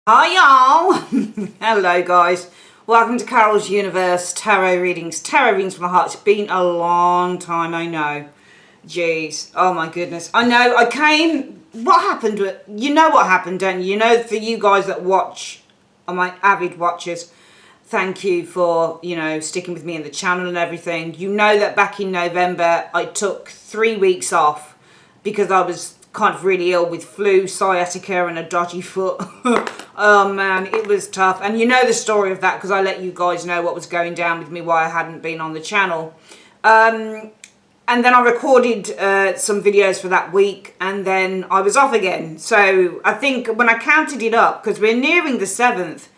Hi y'all! Hello guys, welcome to Carol's Universe Tarot Readings from the Heart. It's been a long time, I know. Jeez, oh my goodness. I know, what happened, you know what happened, don't you? You know, for you guys that watch, are my avid watchers, thank you for, sticking with me in the channel and everything. You know that back in November, I took 3 weeks off because I was kind of really ill with flu, sciatica and a dodgy foot. Oh man, it was tough. And you know the story of that because I let you guys know what was going down with me, why I hadn't been on the channel. And then I recorded some videos for that week and then I was off again. So I think when I counted it up, because we're nearing the 7th,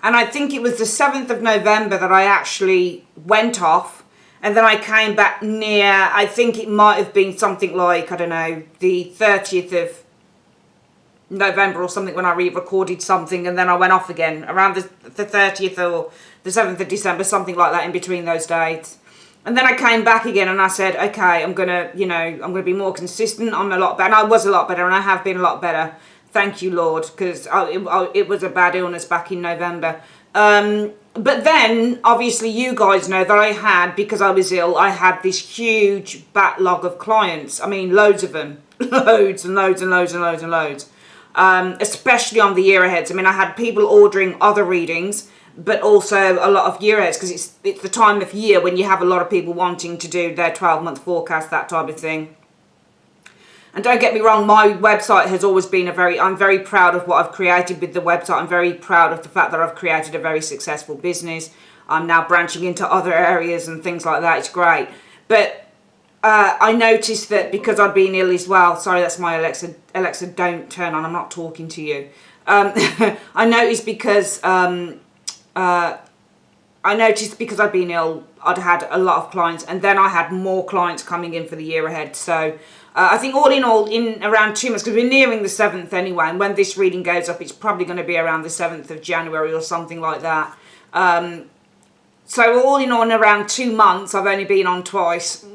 and I think it was the 7th of November that I actually went off. And then I came back I think it might have been something like, I don't know, the 30th of November or something when I re-recorded something. And then I went off again around the 30th or the 7th of December, something like that in between those dates. And then I came back again and I said, okay, I'm going to be more consistent. I'm a lot better. And I was a lot better and I have been a lot better. Thank you, Lord, because it was a bad illness back in November. But then, obviously, you guys know that because I was ill, I had this huge backlog of clients. I mean, loads of them. Loads and loads and loads and loads and loads. Especially on the year aheads. I mean, I had people ordering other readings, but also a lot of year aheads, because it's the time of year when you have a lot of people wanting to do their 12-month forecast, that type of thing. And don't get me wrong, my website has always been I'm very proud of what I've created with the website. I'm very proud of the fact that I've created a very successful business. I'm now branching into other areas and things like that. It's great. But I noticed that because I'd been ill as well. Sorry, that's my Alexa. Alexa, don't turn on. I'm not talking to you. I noticed because I'd been ill, I'd had a lot of clients, and then I had more clients coming in for the year ahead. So I think all in all, in around 2 months, because we're nearing the 7th anyway, and when this reading goes up, it's probably going to be around the 7th of January or something like that. So all in all, in around 2 months, I've only been on twice.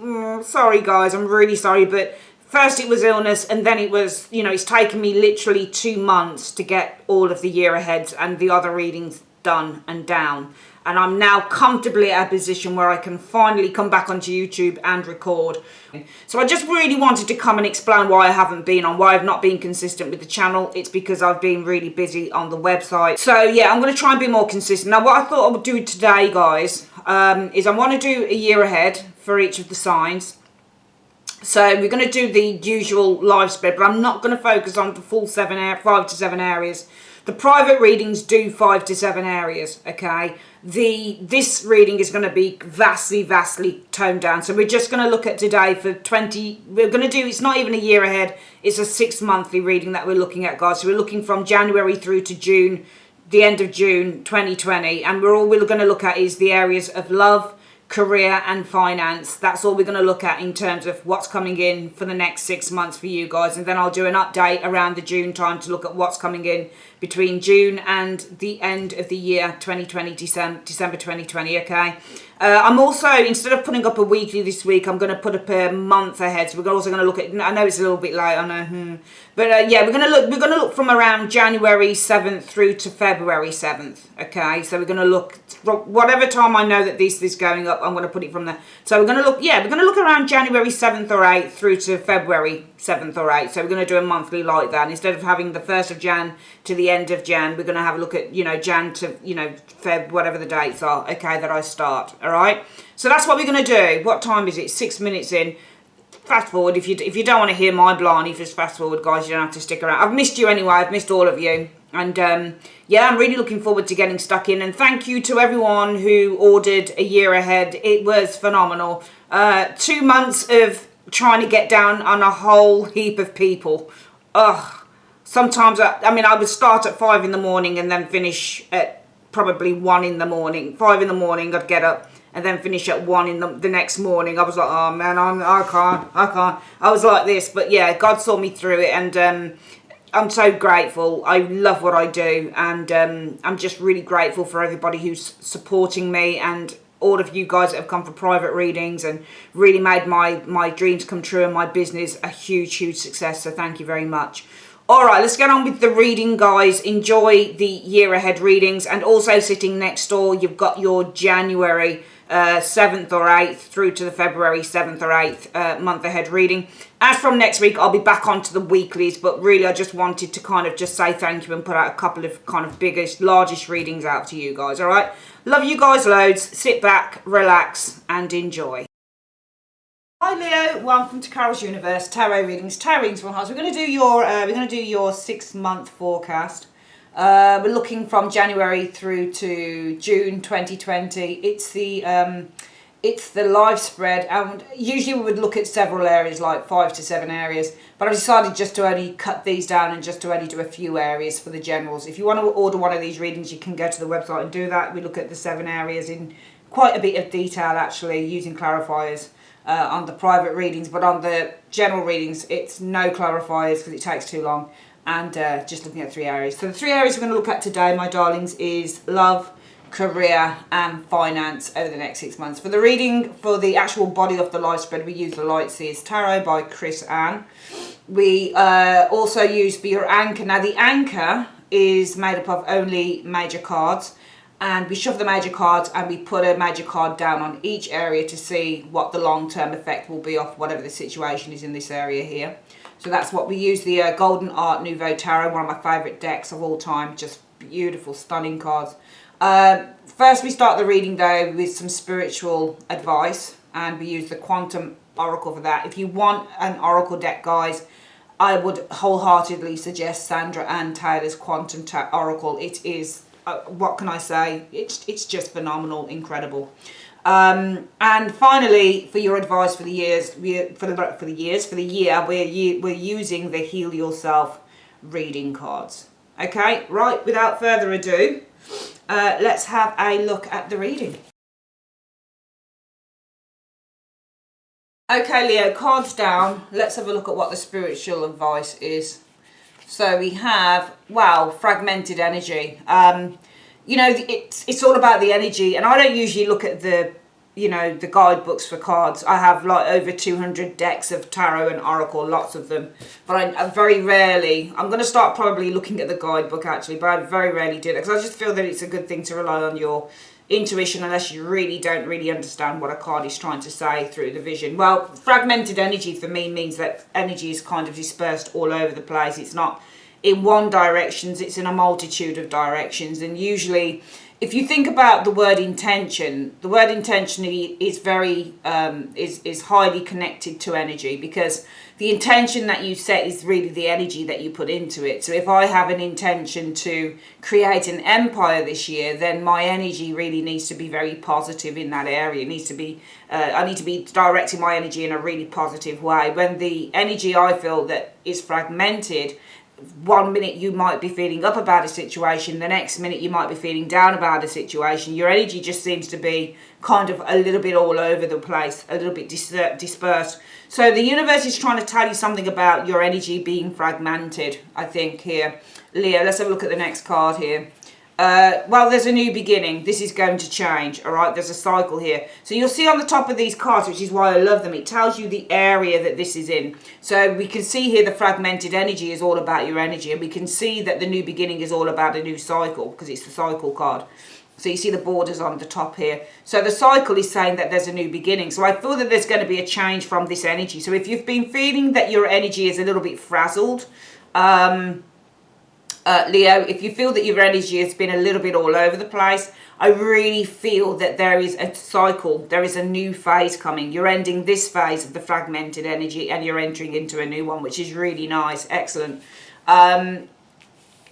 Sorry, guys, I'm really sorry, but first it was illness, and then it was, it's taken me literally 2 months to get all of the year aheads and the other readings done and down. And I'm now comfortably at a position where I can finally come back onto YouTube and record. So I just really wanted to come and explain why I haven't been on, why I've not been consistent with the channel. It's because I've been really busy on the website. So yeah, I'm going to try and be more consistent. Now what I thought I would do today, guys, is I want to do a year ahead for each of the signs. So we're going to do the usual live spread, but I'm not going to focus on the full 5 to 7 areas. The private readings do 5 to 7 areas, okay? This reading is going to be vastly toned down. So we're just going to look at today for it's not even a year ahead, it's a 6 monthly reading that we're looking at, guys. So we're looking from January through to June, the end of June 2020. And all we're going to look at is the areas of love, career and finance. That's all we're going to look at in terms of what's coming in for the next 6 months for you guys. And then I'll do an update around the June time to look at what's coming in between June and the end of the year 2020, December 2020, okay? I'm also, instead of putting up a weekly this week, I'm going to put up a month ahead. So we're also going to look at, I know it's a little bit late, I know, but yeah, we're going to look from around January 7th through to February 7th, okay? So we're going to look, whatever time I know that this is going up, I'm going to put it from there. So we're going to look around January 7th or 8th through to February 7th or 8th. So we're going to do a monthly like that. And instead of having the 1st of Jan to the end of Jan, we're going to have a look at, Jan to, Feb, whatever the dates are, okay, that I start, all right? So that's what we're going to do. What time is it? 6 minutes in. Fast forward. If you don't want to hear my blarney, just fast forward, guys. You don't have to stick around. I've missed you anyway. I've missed all of you. And yeah, I'm really looking forward to getting stuck in. And thank you to everyone who ordered a year ahead. It was phenomenal. 2 months of trying to get down on a whole heap of people. Ugh. Sometimes, I would start at 5 in the morning and then finish at probably 1 in the morning. 5 in the morning, I'd get up and then finish at 1 in the next morning. I was like, oh man, I can't. I was like this, but yeah, God saw me through it, and I'm so grateful. I love what I do, and I'm just really grateful for everybody who's supporting me, and all of you guys that have come for private readings and really made my dreams come true and my business a huge success. So thank you very much. All right, let's get on with the reading, guys. Enjoy the year ahead readings. And also sitting next door, you've got your January 7th or 8th through to the February 7th or 8th month ahead reading. As from next week, I'll be back onto the weeklies, but really I just wanted to kind of just say thank you and put out a couple of kind of biggest, largest readings out to you guys, all right? Love you guys loads. Sit back, relax, and enjoy. Hi Leo, welcome to Carol's Universe Tarot readings. Tarot readings from hearts. We're going to do your 6-month forecast. We're looking from January through to June 2020. It's the Lifespread, and usually we would look at several areas, like 5 to 7 areas. But I decided just to only cut these down and just to only do a few areas for the generals. If you want to order one of these readings, you can go to the website and do that. We look at the 7 areas in quite a bit of detail, actually, using clarifiers. On the private readings, but on the general readings it's no clarifiers because it takes too long, and just looking at 3 areas. So the 3 areas we're going to look at today, my darlings, is love, career and finance over the next 6 months. For the reading, for the actual body of the life spread, we use the Light Seers Tarot by Chris Ann. We also use for your anchor. Now the anchor is made up of only major cards, and we shove the major cards and we put a major card down on each area to see what the long-term effect will be of whatever the situation is in this area here. So that's what we use, the Golden Art Nouveau Tarot, one of my favourite decks of all time. Just beautiful, stunning cards. First we start the reading though with some spiritual advice, and we use the Quantum Oracle for that. If you want an Oracle deck, guys, I would wholeheartedly suggest Sandra Ann Taylor's Quantum Oracle. It is what can I say? It's just phenomenal, incredible. And finally, for your advice for the years, for the year, we're using the Heal Yourself reading cards. Okay, right. Without further ado, let's have a look at the reading. Okay, Leo, cards down. Let's have a look at what the spiritual advice is. So we have, wow, fragmented energy. You know, it's all about the energy. And I don't usually look at the guidebooks for cards. I have like over 200 decks of tarot and oracle, lots of them. But I very rarely, I'm going to start probably looking at the guidebook actually, but I very rarely do that. Because I just feel that it's a good thing to rely on your intuition unless you really don't understand what a card is trying to say through the vision. Well, fragmented energy for me means that energy is kind of dispersed all over the place. It's not in one direction, it's in a multitude of directions. And usually if you think about the word intention, the word intention is very is highly connected to energy, because the intention that you set is really the energy that you put into it. So if I have an intention to create an empire this year, then my energy really needs to be very positive in that area. It needs to be I need to be directing my energy in a really positive way. When the energy I feel that is fragmented, one minute you might be feeling up about a situation, the next minute you might be feeling down about a situation. Your energy just seems to be kind of a little bit all over the place, a little bit dispersed. So the universe is trying to tell you something about your energy being fragmented, I think, here. Leo, let's have a look at the next card here. Well, there's a new beginning. This is going to change, all right? There's a cycle here. So you'll see on the top of these cards, which is why I love them, it tells you the area that this is in. So we can see here the fragmented energy is all about your energy, and we can see that the new beginning is all about a new cycle, because it's the cycle card. So you see the borders on the top here. So the cycle is saying that there's a new beginning. So I feel that there's going to be a change from this energy. So if you've been feeling that your energy is a little bit frazzled, Leo, if you feel that your energy has been a little bit all over the place, I really feel that there is a cycle, there is a new phase coming. You're ending this phase of the fragmented energy and you're entering into a new one, which is really nice, excellent. And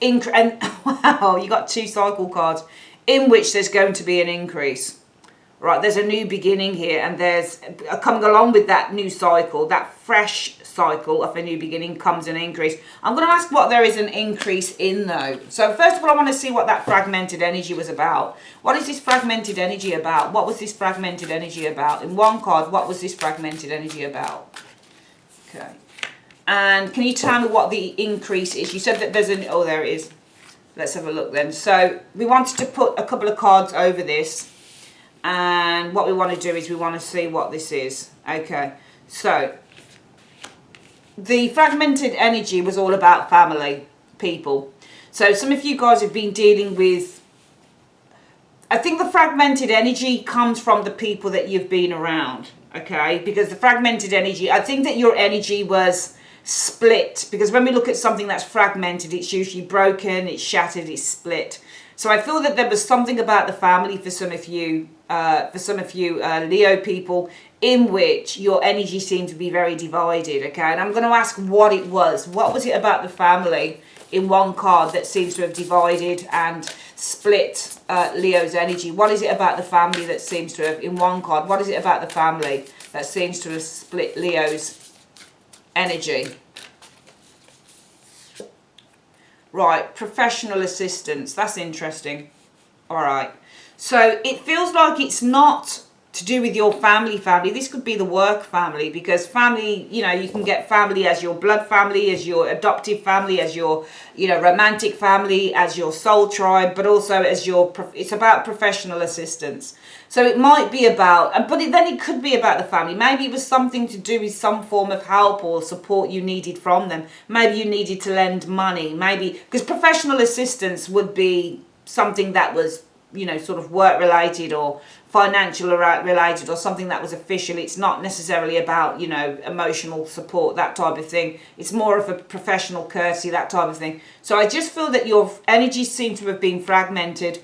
wow, you got 2 cycle cards in which there's going to be an increase. Right, there's a new beginning here, and there's coming along with that new cycle, that fresh cycle of a new beginning, comes an increase. I'm going to ask what there is an increase in though. So first of all, I want to see what that fragmented energy was about. What is this fragmented energy about? What was this fragmented energy about? In one card, what was this fragmented energy about? Okay. And can you tell me what the increase is? You said that there's an, oh, there it is. Let's have a look then. So we wanted to put a couple of cards over this. And what we want to do is we want to see what this is. Okay, so the fragmented energy was all about family, people. So some of you guys have been dealing with, I think the fragmented energy comes from the people that you've been around, okay? Because the fragmented energy, I think that your energy was split, because when we look at something that's fragmented, it's usually broken, it's shattered, it's split. So I feel that there was something about the family for some of you, Leo people, in which your energy seemed to be very divided, okay? And I'm going to ask what it was. What was it about the family in one card that seems to have divided and split Leo's energy? What is it about the family that seems to have, in one card, what is it about the family that seems to have split Leo's energy? Right, professional assistance. That's interesting. All right. So it feels like it's not to do with your family. This could be the work family, because family, you know, you can get family as your blood family, as your adoptive family, as your, you know, romantic family, as your soul tribe, but also as your, it's about professional assistance. So it might be about, but then it could be about the family. Maybe it was something to do with some form of help or support you needed from them. Maybe you needed to lend money, maybe, because professional assistance would be something that was, you know, sort of work related or financial related or something that was official. It's not necessarily about, you know, emotional support, that type of thing. It's more of a professional courtesy, that type of thing. So I just feel that your energies seem to have been fragmented,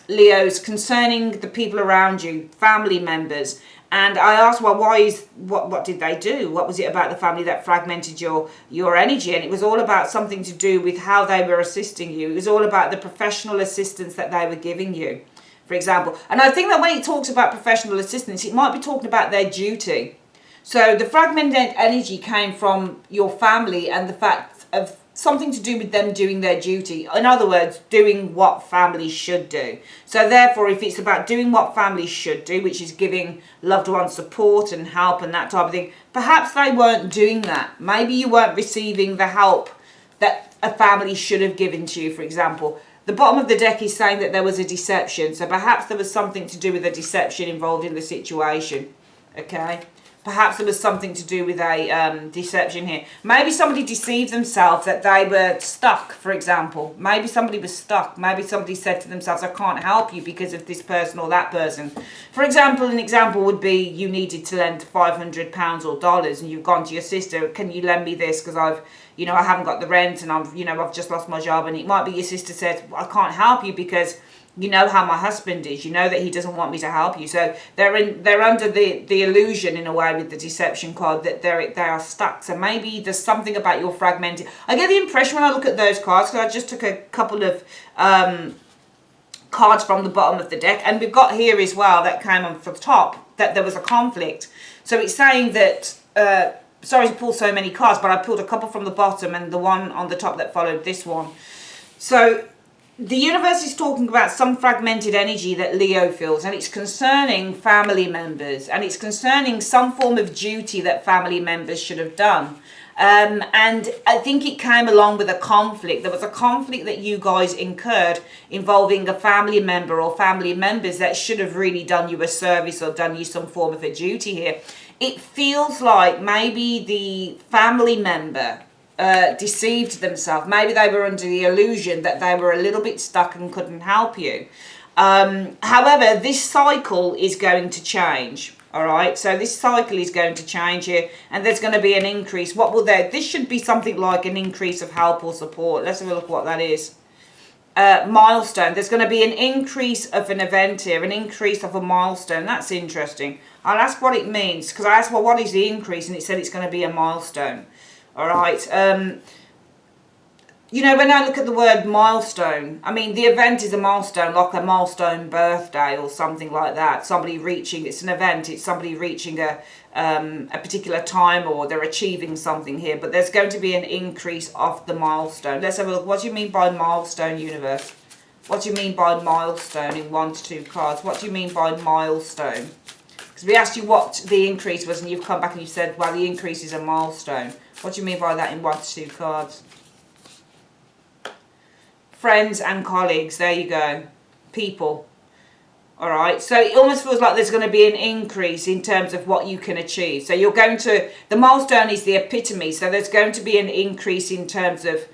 Leos, concerning the people around you, family members. And I asked, well, what did they do? What was it about the family that fragmented your energy? And it was all about something to do with how they were assisting you. It was all about the professional assistance that they were giving you, for example. And I think that when it talks about professional assistance, it might be talking about their duty. So the fragmented energy came from your family and the fact of something to do with them doing their duty. In other words, doing what families should do. So therefore, if it's about doing what families should do, which is giving loved ones support and help and that type of thing, perhaps they weren't doing that. Maybe you weren't receiving the help that a family should have given to you, for example. The bottom of the deck is saying that there was a deception. So perhaps there was something to do with a deception involved in the situation. Okay? Perhaps there was something to do with a deception here. Maybe somebody deceived themselves that they were stuck, for example. Maybe somebody was stuck. Maybe somebody said to themselves, I can't help you because of this person or that person. For example, an example would be you needed to lend £500 or dollars and you've gone to your sister, can you lend me this because I haven't got the rent and I've just lost my job. And it might be your sister said, I can't help you because you know how my husband is. You know that he doesn't want me to help you. So they're under the illusion, in a way, with the deception card, that they are stuck. So maybe there's something about your fragmented. I get the impression when I look at those cards, because I just took a couple of cards from the bottom of the deck, and we've got here as well that came on for the top, that there was a conflict. So it's saying that, sorry to pull so many cards, but I pulled a couple from the bottom and the one on the top that followed this one. So the universe is talking about some fragmented energy that Leo feels, and it's concerning family members, and it's concerning some form of duty that family members should have done. And I think it came along with a conflict. There was a conflict that you guys incurred involving a family member or family members that should have really done you a service or done you some form of a duty here. It feels like maybe the family member deceived themselves. Maybe they were under the illusion that they were a little bit stuck and couldn't help you. However, this cycle is going to change. All right, so this cycle is going to change here, and there's going to be an increase. What will there? This should be something like an increase of help or support. Let's have a look what that is. Milestone. There's going to be an increase of an event here, an increase of a milestone. That's interesting. I'll ask what it means, because I asked, well, what is the increase? And it said it's going to be a milestone. All right. You know, when I look at the word milestone, I mean, the event is a milestone, like a milestone birthday or something like that. Somebody reaching, it's an event, it's somebody reaching a particular time, or they're achieving something here. But there's going to be an increase of the milestone. Let's have a look. What do you mean by milestone, universe? What do you mean by milestone in 1 to 2 cards? What do you mean by milestone? Because we asked you what the increase was, and you've come back and you said, well, the increase is a milestone. What do you mean by that in 1 to 2 cards? Friends and colleagues, there you go. People. All right, so it almost feels like there's going to be an increase in terms of what you can achieve. So you're going to, the milestone is the epitome, so there's going to be an increase in terms of,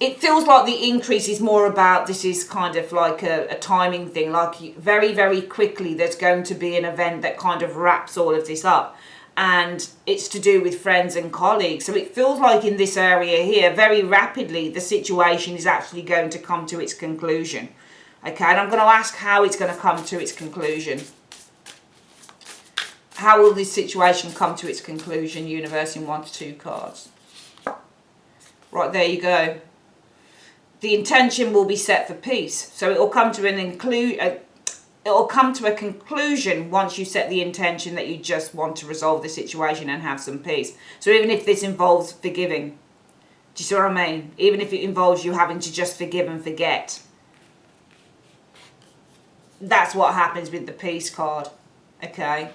it feels like the increase is more about, this is kind of like a timing thing, like very, very quickly there's going to be an event that kind of wraps all of this up. And it's to do with friends and colleagues. So it feels like in this area here, very rapidly, the situation is actually going to come to its conclusion. Okay, and I'm going to ask how it's going to come to its conclusion. How will this situation come to its conclusion, Universe, in 1 to 2 cards? Right, there you go. The intention will be set for peace. So it will come to it will come to a conclusion once you set the intention that you just want to resolve the situation and have some peace. So even if this involves forgiving, do you see what I mean? Even if it involves you having to just forgive and forget. That's what happens with the peace card. Okay.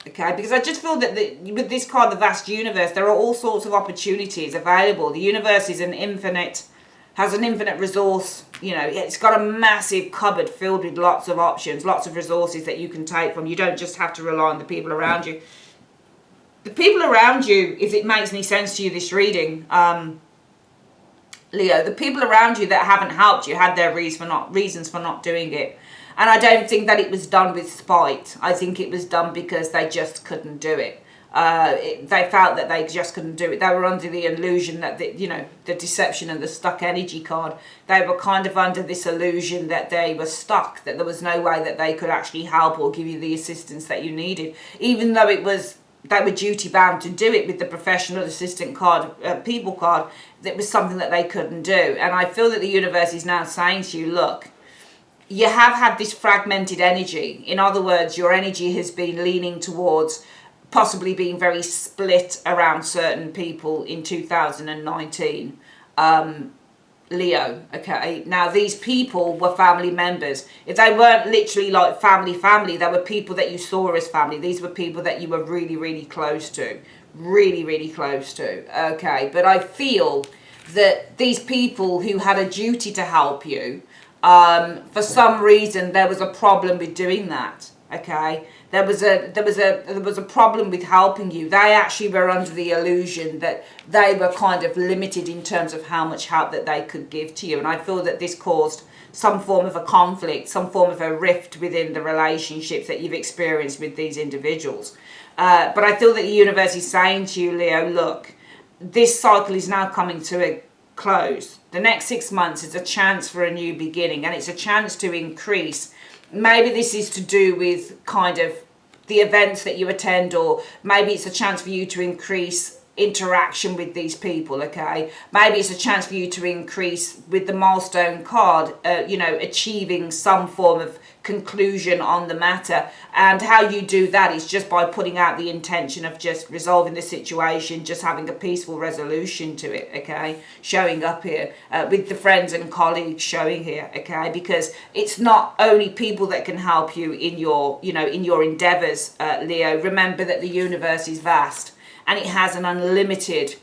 Okay, because I just feel that with this card, the vast universe, there are all sorts of opportunities available. The universe is has an infinite resource, you know, it's got a massive cupboard filled with lots of options, lots of resources that you can take from. You don't just have to rely on the people around you. The people around you, if it makes any sense to you, this reading, Leo, the people around you that haven't helped you had their reasons for not doing it. And I don't think that it was done with spite. I think it was done because they just couldn't do it. They felt that they just couldn't do it. They were under the illusion that, the deception and the stuck energy card, they were kind of under this illusion that they were stuck, that there was no way that they could actually help or give you the assistance that you needed, even though they were duty bound to do it with the professional assistant card, people card. That was something that they couldn't do. And I feel that the universe is now saying to you, look, you have had this fragmented energy. In other words, your energy has been leaning towards possibly being very split around certain people in 2019. Leo, okay? Now, these people were family members. If they weren't literally like family, they were people that you saw as family. These were people that you were really, really close to. Really, really close to, okay? But I feel that these people who had a duty to help you, for some reason, there was a problem with doing that, okay? There was a problem with helping you. They actually were under the illusion that they were kind of limited in terms of how much help that they could give to you. And I feel that this caused some form of a conflict, some form of a rift within the relationships that you've experienced with these individuals. But I feel that the universe is saying to you, Leo, look, this cycle is now coming to a close. The next 6 months is a chance for a new beginning, and it's a chance to increase. Maybe this is to do with kind of the events that you attend, or maybe it's a chance for you to increase interaction with these people, okay? Maybe it's a chance for you to increase with the milestone card, achieving some form of conclusion on the matter. And how you do that is just by putting out the intention of just resolving the situation, just having a peaceful resolution to it, okay? Showing up here with the friends and colleagues showing here, okay? Because it's not only people that can help you in your endeavors, Leo. Remember that the universe is vast and it has an unlimited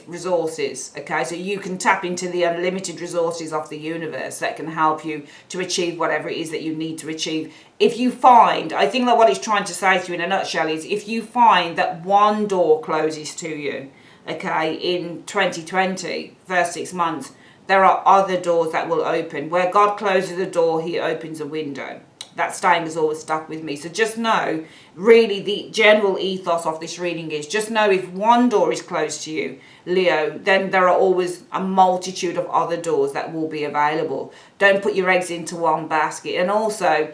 resources, okay? So you can tap into the unlimited resources of the universe that can help you to achieve whatever it is that you need to achieve. If you find, I think that what it's trying to say to you in a nutshell is, if you find that one door closes to you, okay, in 2020, first 6 months, there are other doors that will open. Where God closes a door, he opens a window. That saying has always stuck with me. So just know, really, the general ethos of this reading is, just know if one door is closed to you, Leo, then there are always a multitude of other doors that will be available. Don't put your eggs into one basket. And also,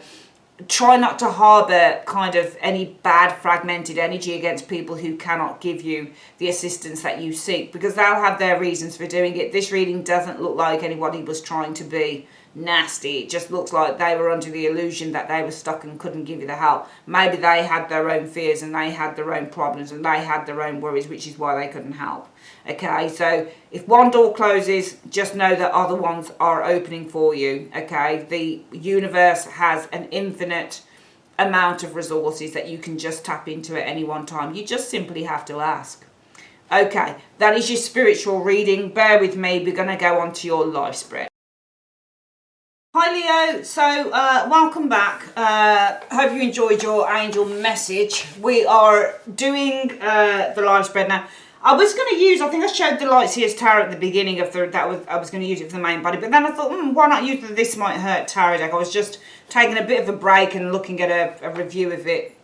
try not to harbour kind of any bad fragmented energy against people who cannot give you the assistance that you seek, because they'll have their reasons for doing it. This reading doesn't look like anybody was trying to be nasty. It just looks like they were under the illusion that they were stuck and couldn't give you the help. Maybe they had their own fears and they had their own problems and they had their own worries, which is why they couldn't help. Okay, so if one door closes, just know that other ones are opening for you. Okay, the universe has an infinite amount of resources that you can just tap into at any one time. You just simply have to ask. Okay, that is your spiritual reading. Bear with me, we're going to go on to your life spread. Hi Leo, so welcome back. Hope you enjoyed your angel message. We are doing the Lifespread now. I was going to use, I think I showed the Lightseers Tarot at the beginning of I was going to use it for the main body, but then I thought, why not use the This Might Hurt Tarot deck? I was just taking a bit of a break and looking at a review of it.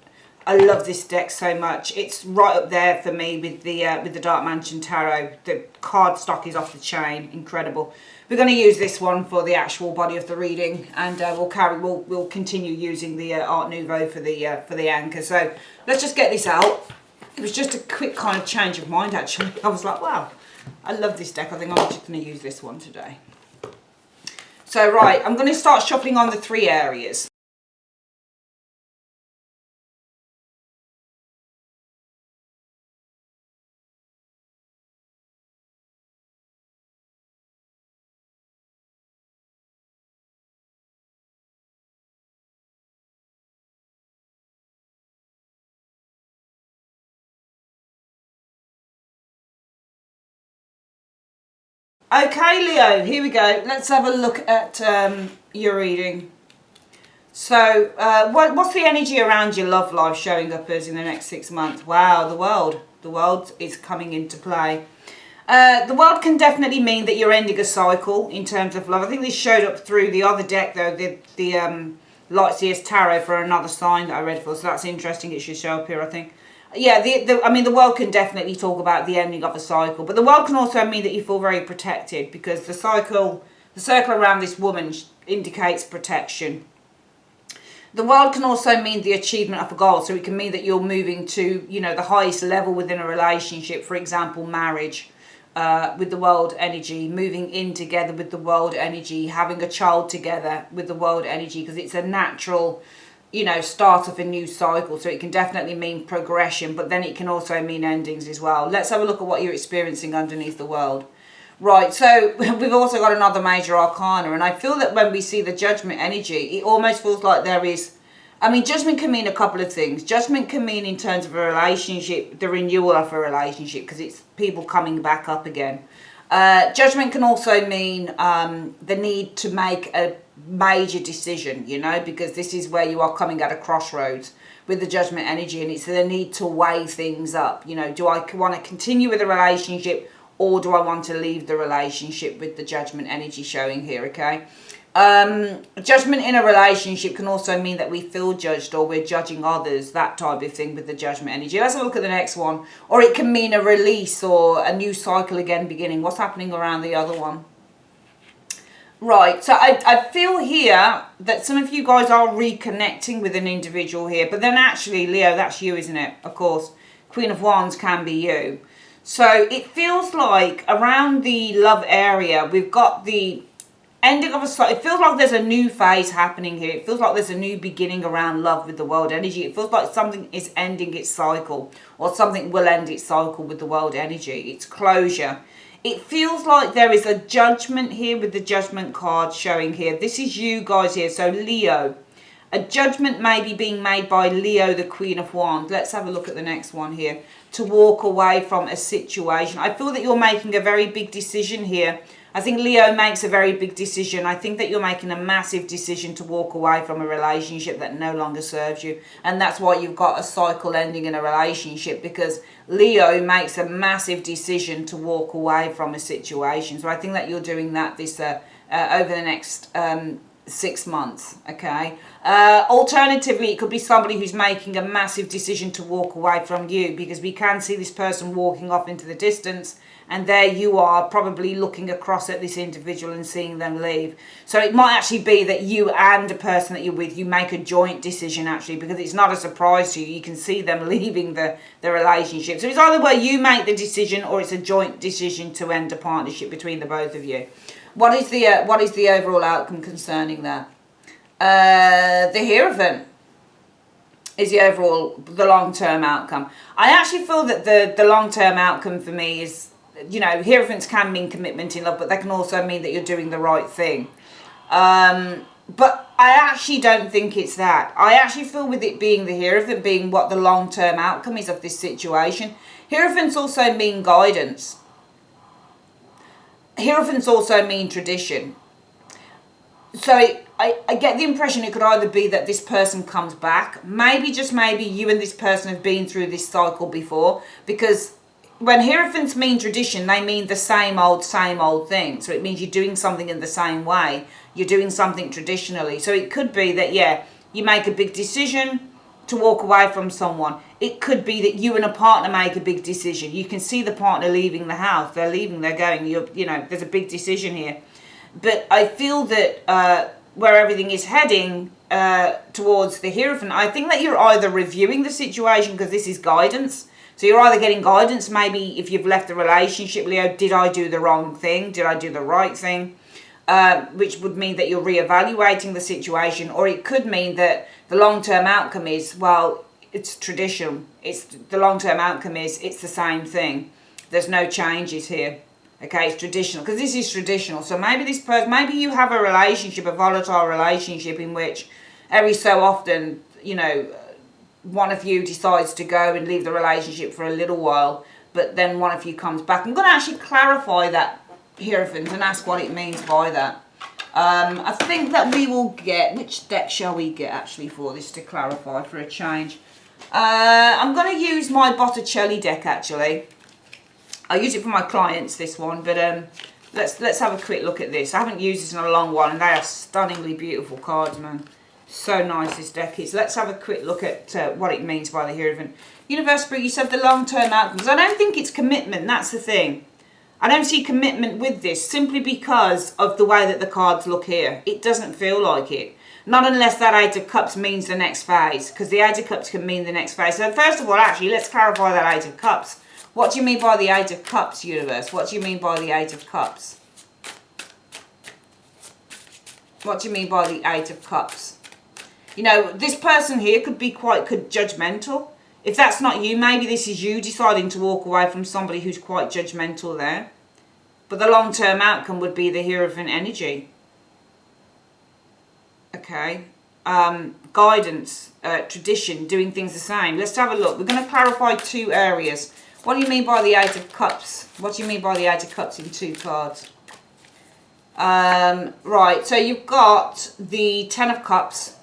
I love this deck so much. It's right up there for me with the Dark Mansion Tarot. The card stock is off the chain, incredible. We're going to use this one for the actual body of the reading, and we'll continue using the Art Nouveau for the anchor. So let's just get this out. It was just a quick kind of change of mind actually. I was like, wow, I love this deck. I think I'm just going to use this one today. So right, I'm going to start shuffling on the 3 areas. Okay, Leo, here we go. Let's have a look at your reading. So, what's the energy around your love life showing up as in the next 6 months? Wow, the world. The world is coming into play. The world can definitely mean that you're ending a cycle in terms of love. I think this showed up through the other deck, though, the Lightseers Tarot for another sign that I read for. So that's interesting. It should show up here, I think. Yeah, I mean, the world can definitely talk about the ending of a cycle, but the world can also mean that you feel very protected because the circle around this woman indicates protection. The world can also mean the achievement of a goal, so it can mean that you're moving to, the highest level within a relationship, for example, marriage, with the world energy, moving in together with the world energy, having a child together with the world energy, because it's a natural start of a new cycle. So it can definitely mean progression, but then it can also mean endings as well. Let's have a look at what you're experiencing underneath the world. Right, so we've also got another major arcana, and I feel that when we see the judgment energy, it almost feels like there is, judgment can mean a couple of things. Judgment can mean in terms of a relationship, the renewal of a relationship, because it's people coming back up again. Judgment can also mean the need to make a major decision, because this is where you are coming at a crossroads with the judgment energy, and it's the need to weigh things up. Do I want to continue with the relationship, or do I want to leave the relationship, with the judgment energy showing here, okay? Judgment in a relationship can also mean that we feel judged or we're judging others, that type of thing with the judgment energy. Let's have a look at the next one. Or it can mean a release or a new cycle again beginning. What's happening around the other one? Right, so I feel here that some of you guys are reconnecting with an individual here, but then actually, Leo, that's you, isn't it? Of course, Queen of Wands can be you. So it feels like around the love area, we've got the ending of a cycle. It feels like there's a new phase happening here. It feels like there's a new beginning around love with the world energy. It feels like something is ending its cycle, or something will end its cycle with the world energy. It's closure. It feels like there is a judgment here with the judgment card showing here. This is you guys here. So Leo, a judgment may be being made by Leo, the Queen of Wands. Let's have a look at the next one here. To walk away from a situation. I feel that you're making a very big decision here. I think Leo makes a very big decision. I think that you're making a massive decision to walk away from a relationship that no longer serves you. And that's why you've got a cycle ending in a relationship, because Leo makes a massive decision to walk away from a situation. So I think that you're doing that this over the next 6 months, okay? Alternatively, it could be somebody who's making a massive decision to walk away from you, because we can see this person walking off into the distance, and there you are probably looking across at this individual and seeing them leave. So it might actually be that you and the person that you're with, you make a joint decision actually, because it's not a surprise to you. You can see them leaving the relationship. So it's either where you make the decision, or it's a joint decision to end a partnership between the both of you. What is the overall outcome concerning that? The Hierophant is the long-term outcome. I actually feel that the long-term outcome for me is, Hierophants can mean commitment in love, but they can also mean that you're doing the right thing. But I actually don't think it's that. I actually feel with it being the Hierophant being what the long-term outcome is of this situation. Hierophants also mean guidance. Hierophants also mean tradition. So I get the impression it could either be that this person comes back. Maybe, just maybe, you and this person have been through this cycle before. Because when Hierophants mean tradition, they mean the same old thing. So it means you're doing something in the same way. You're doing something traditionally. So it could be that, yeah, you make a big decision to walk away from someone. It could be that you and a partner make a big decision. You can see the partner leaving the house. They're leaving, they're going. You know, there's a big decision here. But I feel that where everything is heading towards the Hierophant, I think that you're either reviewing the situation, because this is guidance. So you're either getting guidance, maybe if you've left the relationship, Leo, did I do the wrong thing? Did I do the right thing? Which would mean that you're reevaluating the situation. Or it could mean that the long-term outcome is, well, it's tradition. It's the long-term outcome is it's the same thing. There's no changes here. Okay, it's traditional, because this is traditional. So maybe this person, maybe you have a relationship, a volatile relationship, in which every so often, you know, one of you decides to go and leave the relationship for a little while, but then one of you comes back. I'm going to actually clarify that, Hierophant, and ask what it means by that. I think that we will get, which deck shall we get actually for this to clarify for a change? I'm going to use my Botticelli deck actually. I use it for my clients, this one, but let's have a quick look at this. I haven't used this in a long while, and they are stunningly beautiful cards, man. So nice this deck is. Let's have a quick look at what it means by the Hierophant. Universe Spirit, you said the long-term outcomes. I don't think it's commitment, that's the thing. I don't see commitment with this, simply because of the way that the cards look here. It doesn't feel like it. Not unless that Eight of Cups means the next phase, because the Eight of Cups can mean the next phase. So first of all, actually, let's clarify that Eight of Cups. What do you mean by the Eight of Cups, Universe? What do you mean by the Eight of Cups? What do you mean by the Eight of Cups? You know, this person here could be quite judgmental. If that's not you, maybe this is you deciding to walk away from somebody who's quite judgmental there. But the long-term outcome would be the Hierophant energy. Okay. Guidance, tradition, doing things the same. Let's have a look. We're going to clarify two areas. What do you mean by the Eight of Cups? What do you mean by the Eight of Cups in two cards? Right, so you've got the Ten of Cups,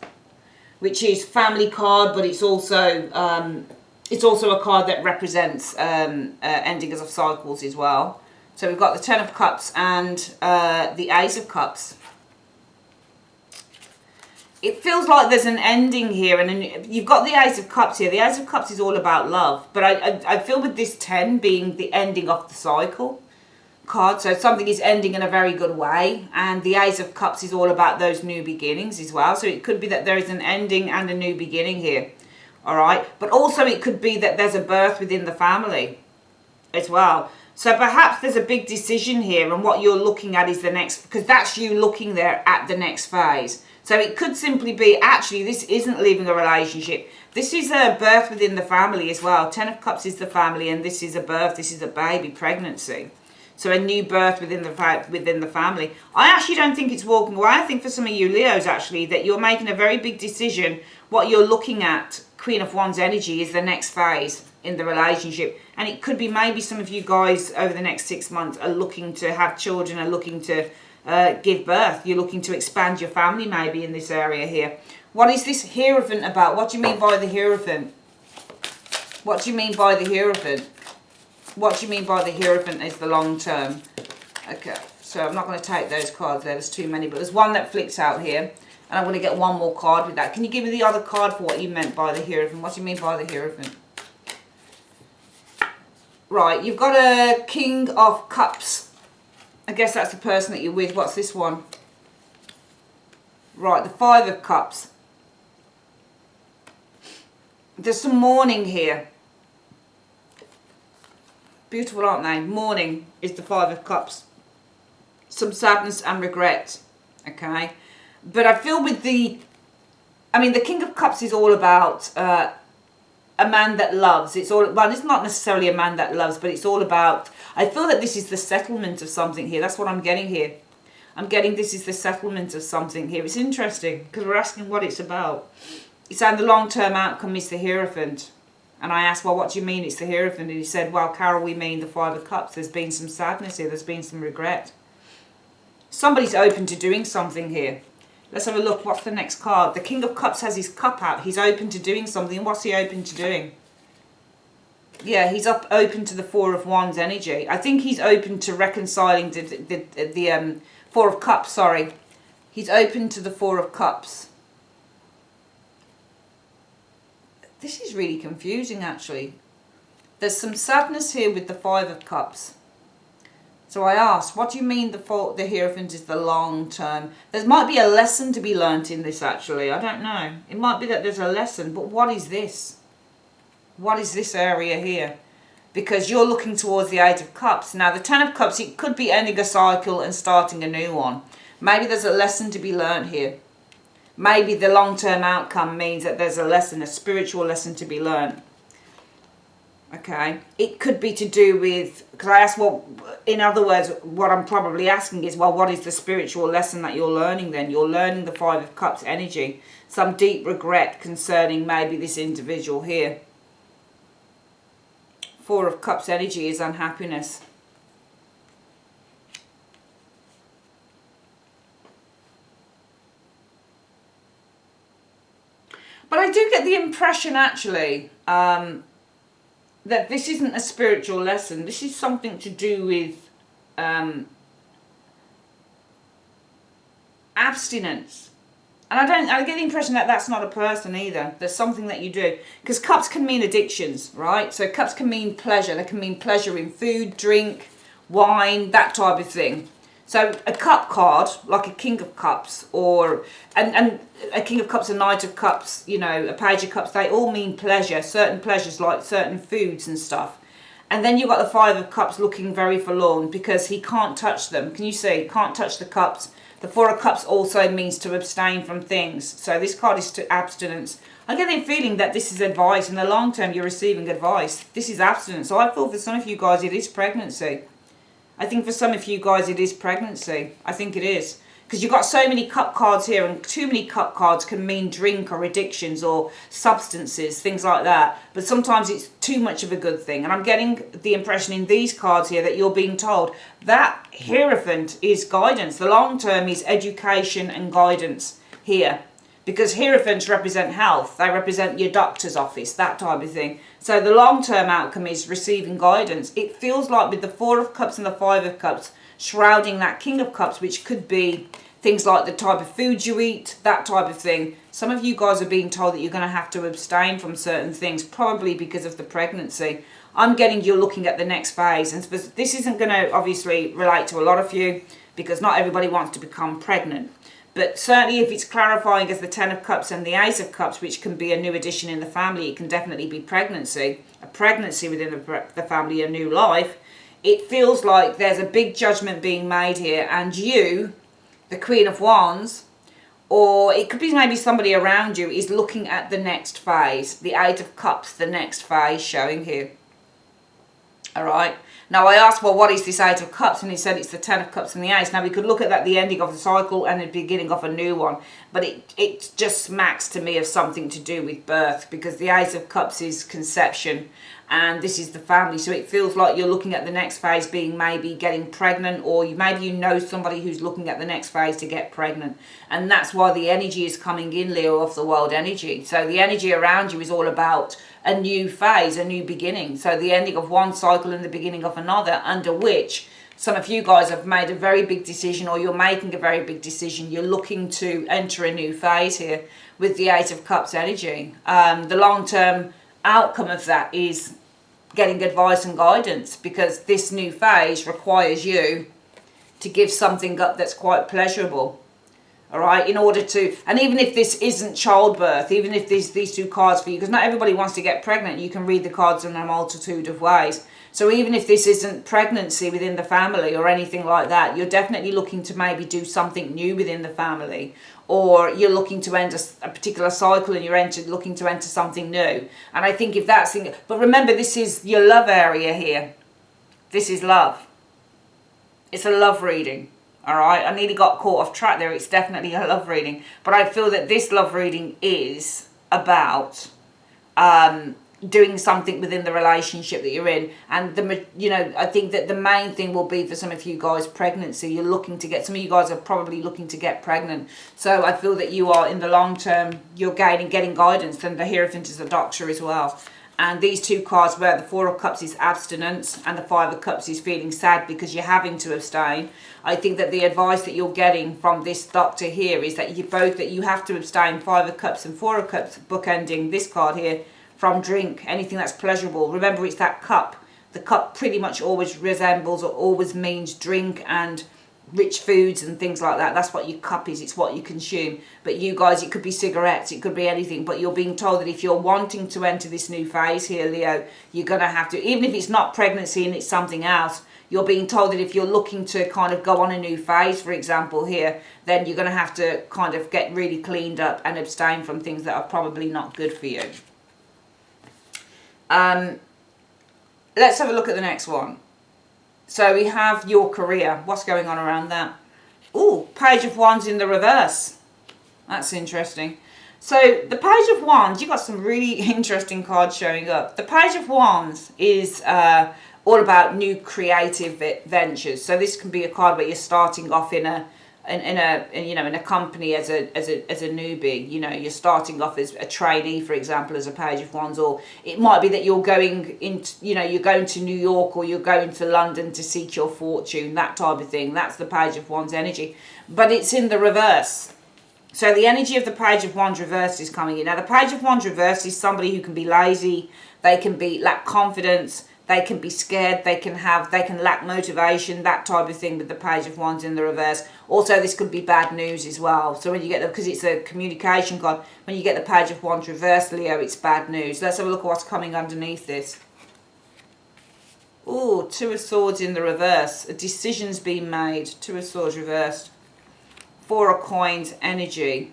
which is family card, but it's also a card that represents endings of cycles as well. So we've got the Ten of Cups and the Ace of Cups. It feels like there's an ending here, and you've got the Ace of Cups here. The Ace of Cups is all about love, but I feel with this 10 being the ending of the cycle card, so something is ending in a very good way, and the Ace of Cups is all about those new beginnings as well. So it could be that there is an ending and a new beginning here, all right? But also it could be that there's a birth within the family as well. So perhaps there's a big decision here, and what you're looking at is the next, because that's you looking there at the next phase. So it could simply be, actually, this isn't leaving a relationship. This is a birth within the family as well. Ten of Cups is the family, and this is a birth. This is a baby, pregnancy. So a new birth within the family. I actually don't think it's walking away. I think for some of you Leos, actually, that you're making a very big decision. What you're looking at, Queen of Wands energy, is the next phase in the relationship. And it could be maybe some of you guys over the next 6 months are looking to have children, are looking to give birth. You're looking to expand your family maybe in this area here. What is this Hierophant about? What do you mean by the Hierophant? What do you mean by the Hierophant? What do you mean by the Hierophant is the long term? Okay, so I'm not going to take those cards there. There's too many, but there's one that flicks out here. And I'm going to get one more card with that. Can you give me the other card for what you meant by the Hierophant? What do you mean by the Hierophant? Right, you've got a King of Cups. I guess that's the person that you're with. What's this one? Right, the Five of Cups. There's some mourning here. Beautiful, aren't they? Mourning is the Five of Cups. Some sadness and regret. Okay? But I feel with the King of Cups is all about a man that loves. It's not necessarily a man that loves, but it's all about, I feel that this is the settlement of something here. That's what I'm getting here. I'm getting this is the settlement of something here. It's interesting because we're asking what it's about. It's saying the long-term outcome is the Hierophant. And I asked, well, what do you mean it's the Hierophant? And he said, well, Carol, we mean the Five of Cups. There's been some sadness here. There's been some regret. Somebody's open to doing something here. Let's have a look. What's the next card? The King of Cups has his cup out. He's open to doing something. What's he open to doing? Yeah, he's open to the Four of Wands energy. I think he's open to reconciling the Four of Cups, sorry. He's open to the Four of Cups. This is really confusing, actually. There's some sadness here with the Five of Cups. So I asked, what do you mean the Hierophant is the long term? There might be a lesson to be learnt in this, actually. I don't know. It might be that there's a lesson, but what is this? What is this area here? Because you're looking towards the Eight of Cups. Now, the Ten of Cups, it could be ending a cycle and starting a new one. Maybe there's a lesson to be learnt here. Maybe the long-term outcome means that there's a lesson, a spiritual lesson to be learnt. Okay, it could be to do with, because I asked in other words, what I'm probably asking is, well, what is the spiritual lesson that you're learning then? You're learning the Five of Cups energy. Some deep regret concerning maybe this individual here. Four of Cups energy is unhappiness. But I do get the impression, actually, that this isn't a spiritual lesson. This is something to do with abstinence. And I get the impression that that's not a person either. There's something that you do. Because cups can mean addictions, right? So cups can mean pleasure. They can mean pleasure in food, drink, wine, that type of thing. So a cup card, like a King of Cups, or and a King of Cups, a Knight of Cups, you know, a Page of Cups, they all mean pleasure, certain pleasures like certain foods and stuff. And then you've got the Five of Cups looking very forlorn because he can't touch them. Can you see? Can't touch the cups. The Four of Cups also means to abstain from things. So this card is to abstinence. I get the feeling that this is advice. In the long term, you're receiving advice. This is abstinence. So I feel for some of you guys, it is pregnancy. I think for some of you guys, it is pregnancy. I think it is. Because you've got so many cup cards here, and too many cup cards can mean drink or addictions or substances, things like that. But sometimes it's too much of a good thing. And I'm getting the impression in these cards here that you're being told that Hierophant is guidance. The long term is education and guidance here. Because Hierophants represent health. They represent your doctor's office, that type of thing. So the long-term outcome is receiving guidance. It feels like with the Four of Cups and the Five of Cups, shrouding that King of Cups, which could be things like the type of food you eat, that type of thing. Some of you guys are being told that you're going to have to abstain from certain things, probably because of the pregnancy. I'm getting you're looking at the next phase. And this isn't going to obviously relate to a lot of you, because not everybody wants to become pregnant. But certainly if it's clarifying as the Ten of Cups and the Ace of Cups, which can be a new addition in the family, it can definitely be pregnancy, a pregnancy within the family, a new life. It feels like there's a big judgment being made here, and you, the Queen of Wands, or it could be maybe somebody around you, is looking at the next phase. The Eight of Cups, the next phase showing here. All right. Now, I asked, well, what is this Eight of Cups? And he said it's the Ten of Cups and the Ace. Now, we could look at that, the ending of the cycle and the beginning of a new one. But it just smacks to me of something to do with birth, because the Ace of Cups is conception and this is the family. So it feels like you're looking at the next phase being maybe getting pregnant, or maybe you know somebody who's looking at the next phase to get pregnant. And that's why the energy is coming in, Leo, of the world energy. So the energy around you is all about a new phase, a new beginning. So the ending of one cycle and the beginning of another, under which some of you guys have made a very big decision, or you're making a very big decision. You're looking to enter a new phase here with the Eight of Cups energy. The long-term outcome of that is getting advice and guidance, because this new phase requires you to give something up that's quite pleasurable. All right, in order to, and even if this isn't childbirth, even if these two cards for you, because not everybody wants to get pregnant, you can read the cards in a multitude of ways. So even if this isn't pregnancy within the family or anything like that, you're definitely looking to maybe do something new within the family, or you're looking to end a particular cycle and you're looking to enter something new. And I think if that's, but remember, this is your love area here. This is love. It's a love reading. All right, I nearly got caught off track there. It's definitely a love reading. But I feel that this love reading is about doing something within the relationship that you're in. And I think that the main thing will be for some of you guys, pregnancy. You're looking to get, some of you guys are probably looking to get pregnant. So I feel that you are, in the long term, you're getting guidance. And the Hierophant is the Doctor as well. And these two cards, where the Four of Cups is abstinence and the Five of Cups is feeling sad because you're having to abstain. I think that the advice that you're getting from this Doctor here is that you have to abstain, Five of Cups and Four of Cups, bookending this card here, from drink, anything that's pleasurable. Remember, it's that cup. The cup pretty much always resembles or always means drink and rich foods and things like that. That's what your cup is. It's what you consume. But you guys, it could be cigarettes, it could be anything. But you're being told that if you're wanting to enter this new phase here, Leo, you're going to have to, even if it's not pregnancy and it's something else, you're being told that if you're looking to kind of go on a new phase, for example here, then you're going to have to kind of get really cleaned up and abstain from things that are probably not good for you. Let's have a look at the next one. So we have your career. What's going on around that? Oh, Page of Wands in the reverse. That's interesting. So the Page of Wands, you've got some really interesting cards showing up. The Page of Wands is all about new creative ventures. So this can be a card where you're starting off in a company as a newbie. You know, you're starting off as a trainee, for example, as a Page of Wands, or it might be that you're going you're going to New York or you're going to London to seek your fortune, that type of thing. That's the Page of Wands energy, but it's in the reverse. So the energy of the Page of Wands reversed is coming in. Now the Page of Wands reversed is somebody who can be lazy, they can lack confidence, they can be scared, they can lack motivation, that type of thing with the Page of Wands in the reverse. Also, this could be bad news as well. So when you get because it's a communication card, when you get the Page of Wands reversed, Leo, it's bad news. Let's have a look at what's coming underneath this. Oh, Two of Swords in the reverse. A decision's been made. Two of Swords reversed. Four of Coins energy.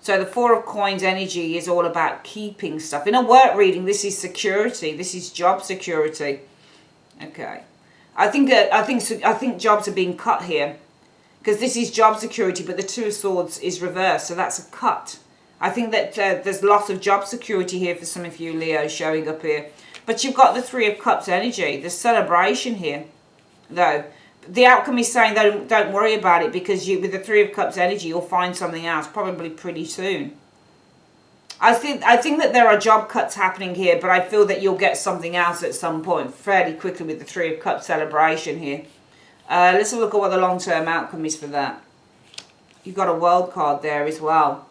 So the Four of Coins energy is all about keeping stuff. In a work reading, this is security. This is job security. Okay. I think jobs are being cut here, because this is job security, but the Two of Swords is reversed, so that's a cut. I think that there's lots of job security here for some of you, Leo, showing up here. But you've got the Three of Cups energy. There's celebration here, though. The outcome is saying don't worry about it, because with the Three of Cups energy, you'll find something else probably pretty soon. I think that there are job cuts happening here, but I feel that you'll get something else at some point fairly quickly with the Three of Cups celebration here. Let's have a look at what the long-term outcome is for that. You've got a World card there as well.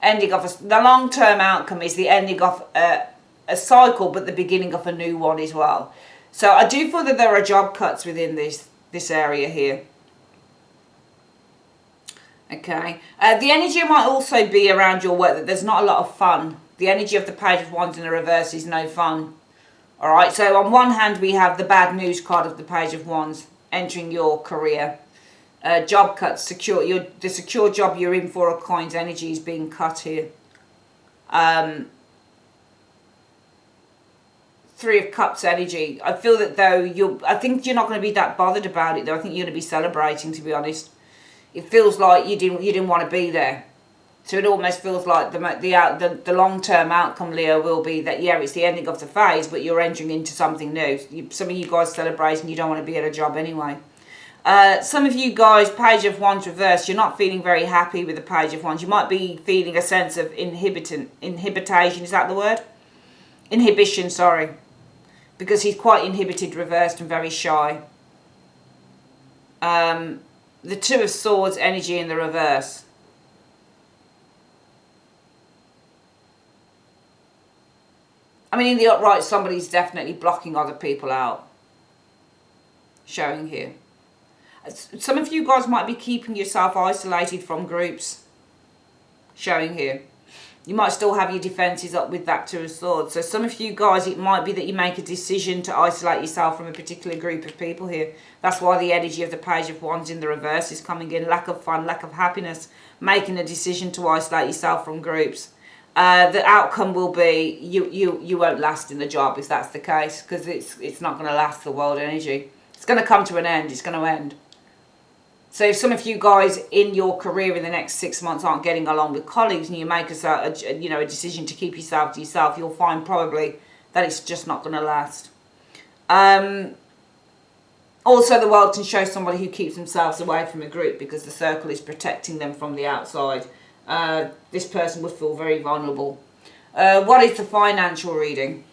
Ending off the long-term outcome is the ending of a cycle, but the beginning of a new one as well. So I do feel that there are job cuts within this area here. Okay. The energy might also be around your work that there's not a lot of fun. The energy of the Page of Wands in the reverse is no fun. Alright, so on one hand we have the bad news card of the Page of Wands entering your career. Job cuts, the secure job you're in, Four of Coins energy is being cut here. Three of Cups energy. I feel that though I think you're not going to be that bothered about it though. I think you're going to be celebrating, to be honest. It feels like you didn't want to be there. So it almost feels like the long-term outcome, Leo, will be that, yeah, it's the ending of the phase, but you're entering into something new. Some of you guys celebrating, you don't want to be at a job anyway. Some of you guys, Page of Wands reversed, you're not feeling very happy with the Page of Wands. You might be feeling a sense of inhibition, is that the word? Inhibition, sorry. Because he's quite inhibited, reversed, and very shy. The Two of Swords energy in the reverse. I mean, in the upright, somebody's definitely blocking other people out. Showing here. Some of you guys might be keeping yourself isolated from groups. Showing here. You might still have your defences up with that Two of Swords. So some of you guys, it might be that you make a decision to isolate yourself from a particular group of people here. That's why the energy of the Page of Wands in the reverse is coming in. Lack of fun, lack of happiness. Making a decision to isolate yourself from groups. The outcome will be you won't last in the job if that's the case. Because it's not going to last, the world energy. It's going to come to an end. It's going to end. So if some of you guys in your career in the next 6 months aren't getting along with colleagues and you make a decision to keep yourself to yourself, you'll find probably that it's just not going to last. Also, the world can show somebody who keeps themselves away from a group because the circle is protecting them from the outside. This person would feel very vulnerable. What is the financial reading?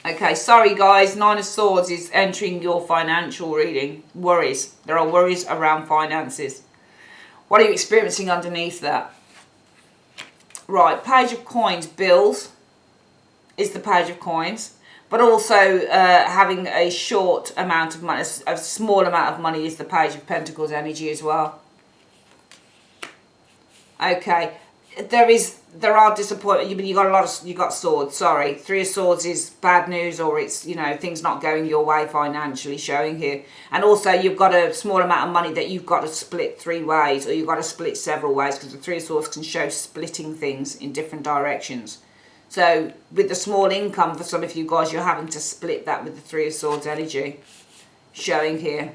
Okay, sorry guys, Nine of Swords is entering your financial reading. Worries. There are worries around finances. What are you experiencing underneath that? Right, Page of Coins, bills is the Page of Coins. But also having a short amount of money, a small amount of money is the Page of Pentacles energy as well. Okay, there are disappointment. You got swords. Sorry, Three of Swords is bad news, or it's, you know, things not going your way financially, showing here. And also you've got a small amount of money that you've got to split 3 ways, or you've got to split several ways, because the Three of Swords can show splitting things in different directions. So with the small income, for some of you guys, you're having to split that with the Three of Swords energy, showing here.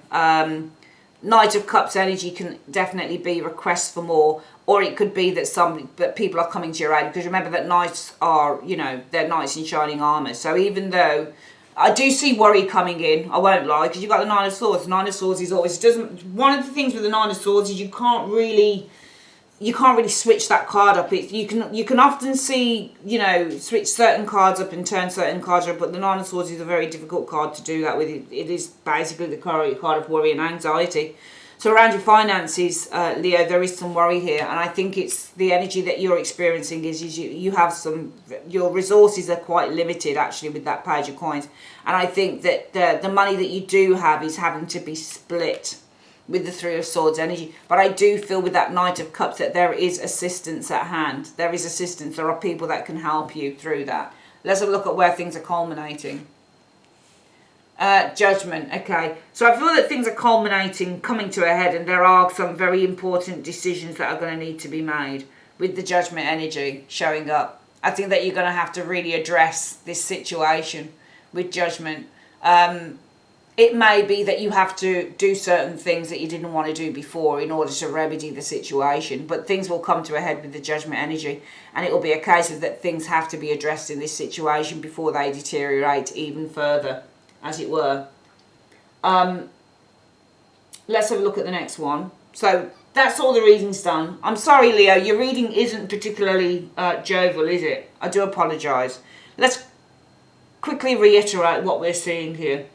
Knight of Cups energy can definitely be requests for more, or it could be that people are coming to your aid, because remember that knights are, you know, they're knights in shining armour. So even though I do see worry coming in, I won't lie, because you've got the Nine of Swords. The Nine of Swords is always, one of the things with the Nine of Swords is you can't really switch that card up. You can often see, you know, switch certain cards up and turn certain cards up, but the Nine of Swords is a very difficult card to do that with. It is basically the card of worry and anxiety. So around your finances, Leo, there is some worry here, and I think it's the energy that you're experiencing is you have your resources are quite limited actually with that Page of Coins, and I think that the money that you do have is having to be split with the Three of Swords energy. But I do feel with that Knight of Cups that there is assistance at hand. There is assistance. There are people that can help you through that. Let's have a look at where things are culminating. Judgment. Okay, so I feel that things are culminating, coming to a head, and there are some very important decisions that are going to need to be made with the Judgment energy showing up. I think that you're going to have to really address this situation with Judgment. It may be that you have to do certain things that you didn't want to do before in order to remedy the situation, but things will come to a head with the Judgment energy, and it will be a case of that things have to be addressed in this situation before they deteriorate even further, as it were. Let's have a look at the next one. So that's all the reading's done. I'm sorry, Leo, your reading isn't particularly jovial, is it? I do apologise. Let's quickly reiterate what we're seeing here.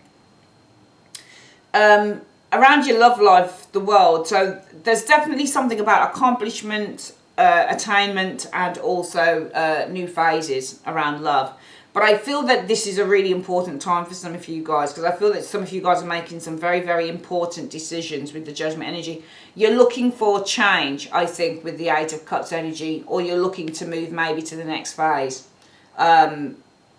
Around your love life, the world, so there's definitely something about accomplishment, attainment, and also new phases around love. But I feel that this is a really important time for some of you guys, because I feel that some of you guys are making some very, very important decisions with the Judgment energy. You're looking for change, I think, with the Eight of Cups energy, or you're looking to move maybe to the next phase.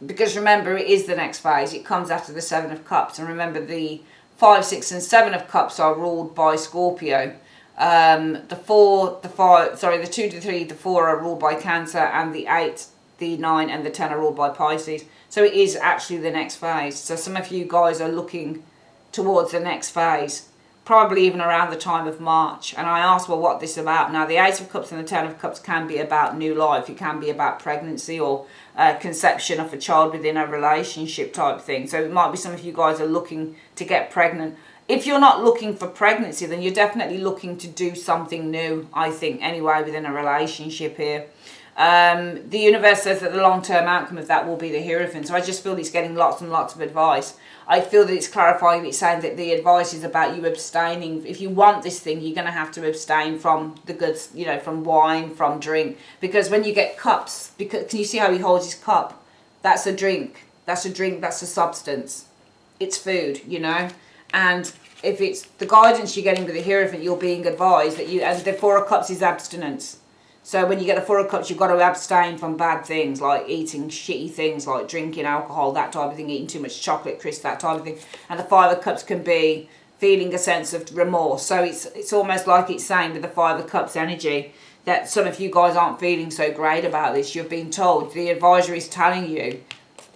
Because remember, it is the next phase. It comes after the Seven of Cups. And remember, the 5, 6, and 7 of Cups are ruled by Scorpio. The 2, the 3, the 4 are ruled by Cancer, and the 8, the 9, and the 10 are ruled by Pisces. So it is actually the next phase. So some of you guys are looking towards the next phase, probably even around the time of March. And I asked, well, what this about? Now, the 8 of Cups and the 10 of Cups can be about new life. It can be about pregnancy or conception of a child within a relationship type thing. So it might be some of you guys are looking to get pregnant. If you're not looking for pregnancy, then you're definitely looking to do something new, I think, anyway, within a relationship here. The universe says that the long-term outcome of that will be the Hierophant. So I just feel it's getting lots and lots of advice. I feel that it's clarifying, it's saying that the advice is about you abstaining. If you want this thing, you're going to have to abstain from the goods, you know, from wine, from drink. Because when you get cups, because can you see how he holds his cup? That's a drink. That's a drink. That's a substance. It's food, you know. And if it's the guidance you're getting with the Hierophant, you're being advised that you, and the 4 of Cups is abstinence. So when you get a 4 of Cups, you've got to abstain from bad things, like eating shitty things, like drinking alcohol, that type of thing, eating too much chocolate crisps, that type of thing. And the 5 of Cups can be feeling a sense of remorse. So it's almost like it's saying with the 5 of Cups energy that some of you guys aren't feeling so great about this. You've been told, the advisor is telling you,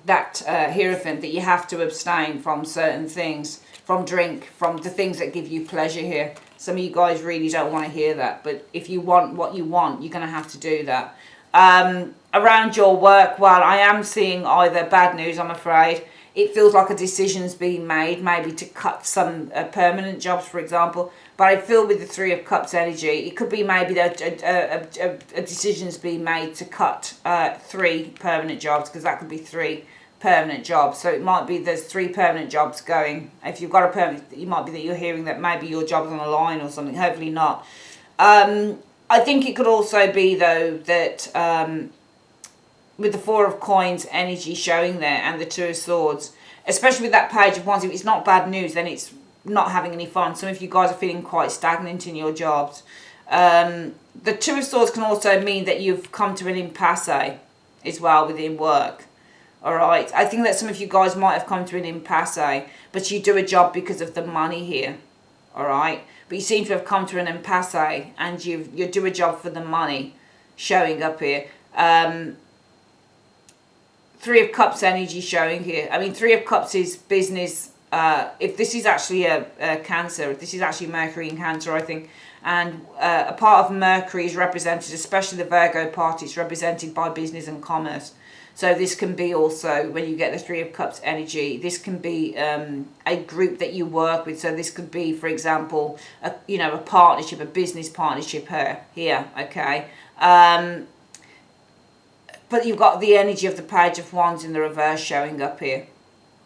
that Hierophant, that you have to abstain from certain things, from drink, from the things that give you pleasure here. Some of you guys really don't want to hear that, but if you want what you want, you're going to have to do that. Around your work, well, I am seeing either bad news, I'm afraid. It feels like a decision's being made, maybe to cut some permanent jobs, for example. But I feel with the Three of Cups energy, it could be maybe that a decision's being made to cut 3 permanent jobs, because that could be 3 permanent jobs. So it might be there's 3 permanent jobs going. If you've got a permanent, it might be that you're hearing that maybe your job's on the line or something. Hopefully not. I think it could also be, though, that with the Four of Coins energy showing there and the Two of Swords, especially with that Page of Wands, if it's not bad news, then it's not having any fun. Some of you guys are feeling quite stagnant in your jobs. The Two of Swords can also mean that you've come to an impasse as well within work. All right. I think that some of you guys might have come to an impasse, but you do a job because of the money here. All right. But you seem to have come to an impasse and you do a job for the money showing up here. Three of Cups energy showing here. I mean, Three of Cups is business. If this is actually a Cancer, if this is actually Mercury in Cancer, I think, and a part of Mercury is represented, especially the Virgo part, it's represented by business and commerce. So this can be also, when you get the Three of Cups energy, this can be a group that you work with. So this could be, for example, a partnership, a business partnership here, okay? But you've got the energy of the Page of Wands in the reverse showing up here.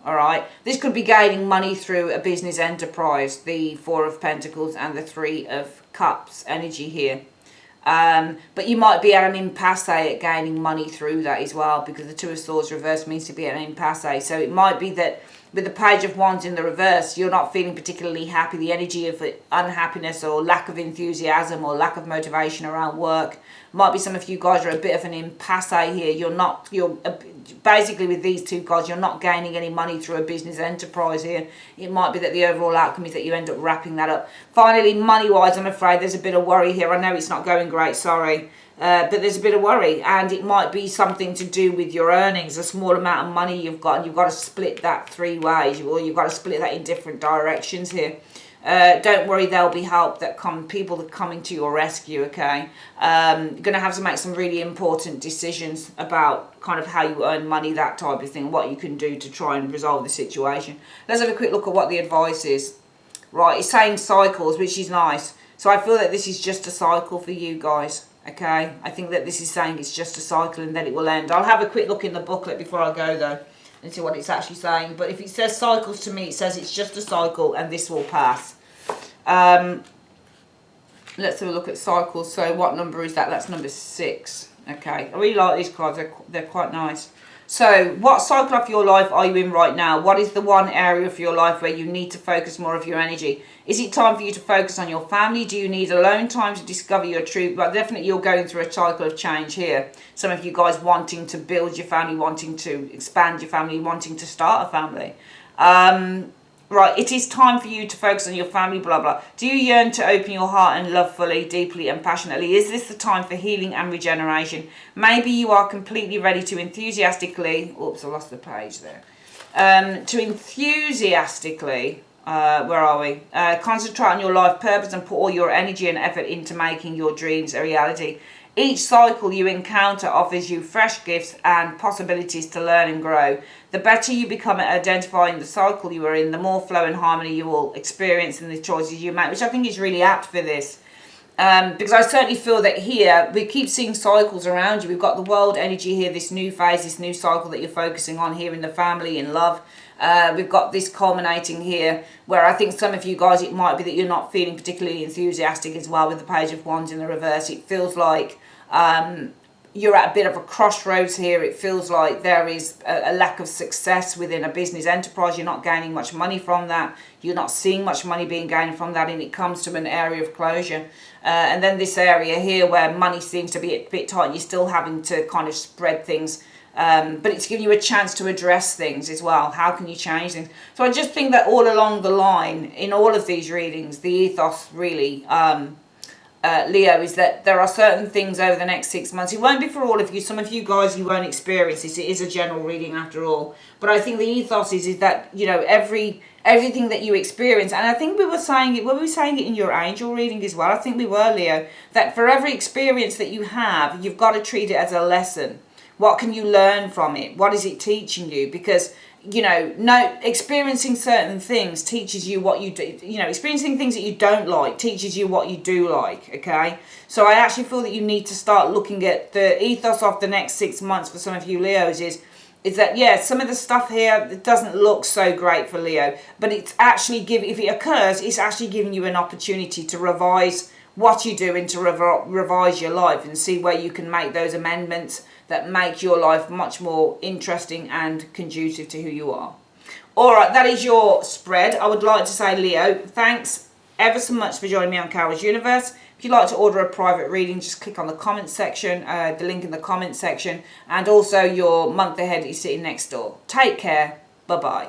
All right. This could be gaining money through a business enterprise, the Four of Pentacles and the Three of Cups energy here. But you might be at an impasse at gaining money through that as well, because the Two of Swords reverse means to be at an impasse. So it might be that with the Page of Wands in the reverse, you're not feeling particularly happy. The energy of unhappiness or lack of enthusiasm or lack of motivation around work. Might be some of you guys are a bit of an impasse here. You're basically with these two guys, you're not gaining any money through a business enterprise here. It might be that the overall outcome is that you end up wrapping that up. Finally, money-wise, I'm afraid there's a bit of worry here. I know it's not going great, sorry. But there's a bit of worry, and it might be something to do with your earnings, a small amount of money you've got, and you've got to split that 3 ways, or you've got to split that in different directions here. Don't worry, there'll be help that people that coming to your rescue, okay? You're going to have to make some really important decisions about kind of how you earn money, that type of thing, what you can do to try and resolve the situation. Let's have a quick look at what the advice is. Right, it's saying cycles, which is nice. So I feel that this is just a cycle for you guys. Okay, I think that this is saying it's just a cycle and then it will end. I'll have a quick look in the booklet before I go though and see what it's actually saying. But if it says cycles to me, it says it's just a cycle and this will pass. Let's have a look at cycles. So what number is that? That's number 6. Okay, I really like these cards. They're quite nice. So what cycle of your life are you in right now? What is the one area of your life where you need to focus more of your energy? Is it time for you to focus on your family? Do you need alone time to discover your truth? But definitely you're going through a cycle of change here. Some of you guys wanting to build your family, wanting to expand your family, wanting to start a family. Right, it is time for you to focus on your family, blah, blah. Do you yearn to open your heart and love fully, deeply and passionately? Is this the time for healing and regeneration? Maybe you are completely ready to enthusiastically... Oops, I lost the page there. To enthusiastically... where are we? Concentrate on your life purpose and put all your energy and effort into making your dreams a reality. Each cycle you encounter offers you fresh gifts and possibilities to learn and grow. The better you become at identifying the cycle you are in, the more flow and harmony you will experience in the choices you make, which I think is really apt for this. Because I certainly feel that here, we keep seeing cycles around you. We've got the world energy here, this new phase, this new cycle that you're focusing on here in the family, in love. We've got this culminating here where I think some of you guys, it might be that you're not feeling particularly enthusiastic as well with the Page of Wands in the reverse. It feels like you're at a bit of a crossroads here. It feels like there is a lack of success within a business enterprise. You're not gaining much money from that. You're not seeing much money being gained from that, and it comes to an area of closure. And then this area here where money seems to be a bit tight, and you're still having to kind of spread things. But it's giving you a chance to address things as well. How can you change things? So I just think that all along the line, in all of these readings, the ethos really Leo, is that there are certain things over the next 6 months. It won't be for all of you. Some of you guys, you won't experience this. It is a general reading after all. But I think the ethos is that, you know, everything that you experience, and I think we were saying it in your angel reading as well. I think we were, Leo, that for every experience that you have, you've got to treat it as a lesson. What can you learn from it? What is it teaching you? Because, you know, experiencing certain things teaches you what you do. You know, experiencing things that you don't like teaches you what you do like, okay? So I actually feel that you need to start looking at the ethos of the next 6 months for some of you Leos is that, yeah, some of the stuff here, it doesn't look so great for Leo, but it's actually if it occurs, it's actually giving you an opportunity to revise what you do and to revise your life and see where you can make those amendments that make your life much more interesting and conducive to who you are. All right, that is your spread. I would like to say, Leo, thanks ever so much for joining me on Carol's Universe. If you'd like to order a private reading, just click on the comment section, the link in the comment section, and also your month ahead is sitting next door. Take care. Bye-bye.